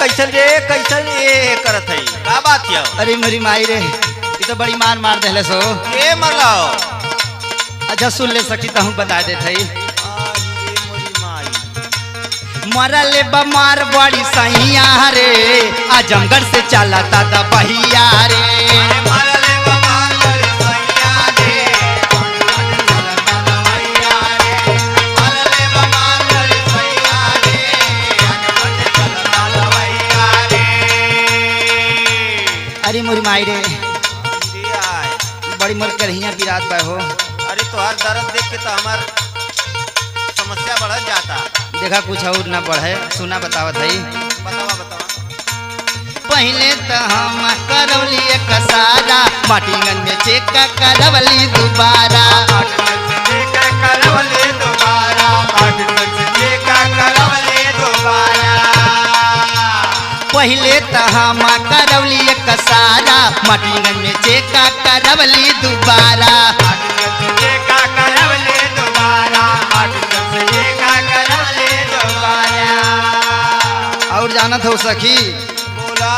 कैसन रे कैसन ये करत है का बात है? अरे मेरी माई रे ये तो बड़ी मार देले सो। ए मरलो अच्छा सुन ले सकी तो हम बता देते ही। मोरी माई मरल बमार बड़ी सैया रे आजमगढ़ से चला था दबहिया रे। अरे मोरी माई रे बड़ी मोर करहिया की रात बा हो। अरे तोहर दर्द देख के तो हमार समस्या बढ़ जाता। देखा कुछ और ना बढ़े सुना बतावत है। बतावा बतावा। पहले तो हम करवली एक सारा माटीगंज में चेक करवली दोबारा। पहले तो हम करवली एक सारा माटीगंज में चेक करवली दोबारा। और जानत हो सखी बोला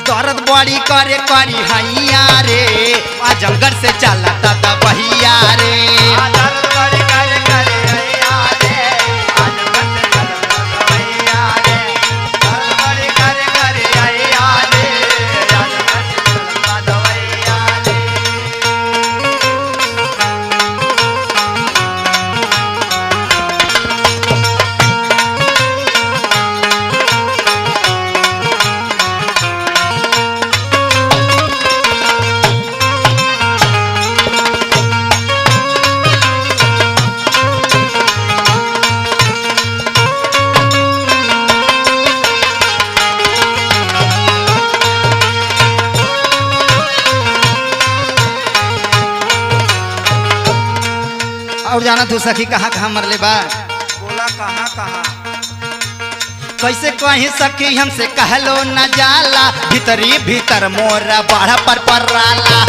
दर्द बड़ी करे करी हैया रे आजमगढ़ से चला था बहिया रे। और जाना तू सखी कहाँ कहाँ मरले बा। बोला कहाँ कहाँ। कैसे कहीं सखी हमसे कहलो न जाला भीतरी भीतर मोरा बाढ़ पर पराला।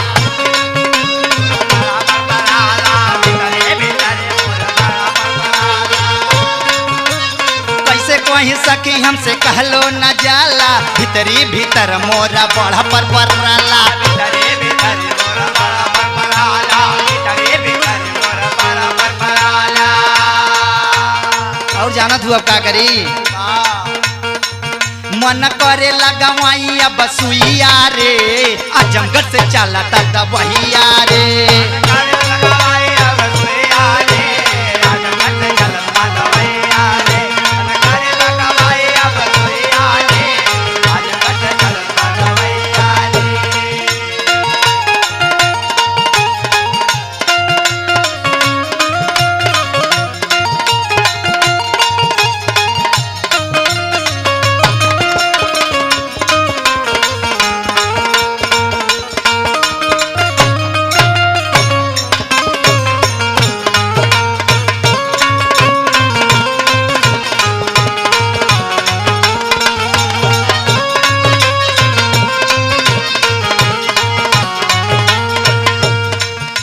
कैसे कहीं सखी हमसे कहलो न जाला भीतरी भीतर मोरा बाढ़ पर पराला। और जाना तू अब का करी मन करे लगवाई अब सुइया रे आजमगढ़ से चला था दबहिया रे।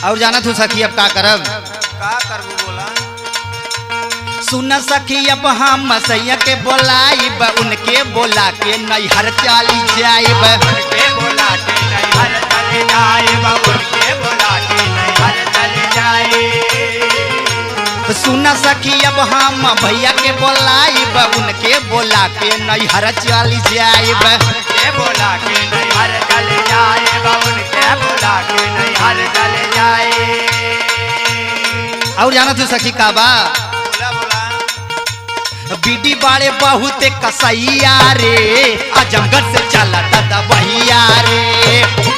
और जाना तू सखी अब का करब का करबू बोला। सुन सखी अब हम सैया के बोलाइब उनके बोला के नैहर चली जाइब। सुन सखी अब हम भैया के बोलाइब उनके बोला के नैहर चली जाइब। और जाना तू सखी का बा बोला बोला। बीडी बाड़े बहुत कसैया रे आजमगढ़ से चला था दबहिया रे।